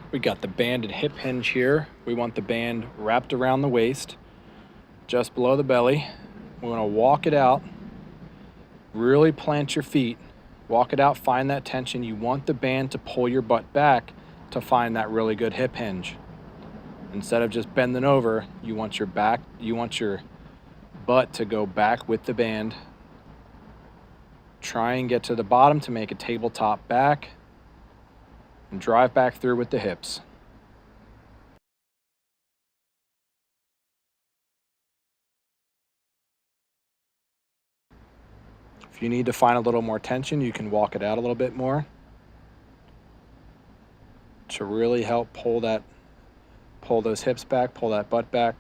We got the banded hip hinge here. We want the band wrapped around the waist, just below the belly. We're gonna walk it out, really plant your feet, walk it out, find that tension. You want the band to pull your butt back to find that really good hip hinge. Instead of just bending over, you want your butt to go back with the band. Try and get to the bottom to make a tabletop back and drive back through with the hips. If you need to find a little more tension, you can walk it out a little bit more to really help pull those hips back, pull that butt back.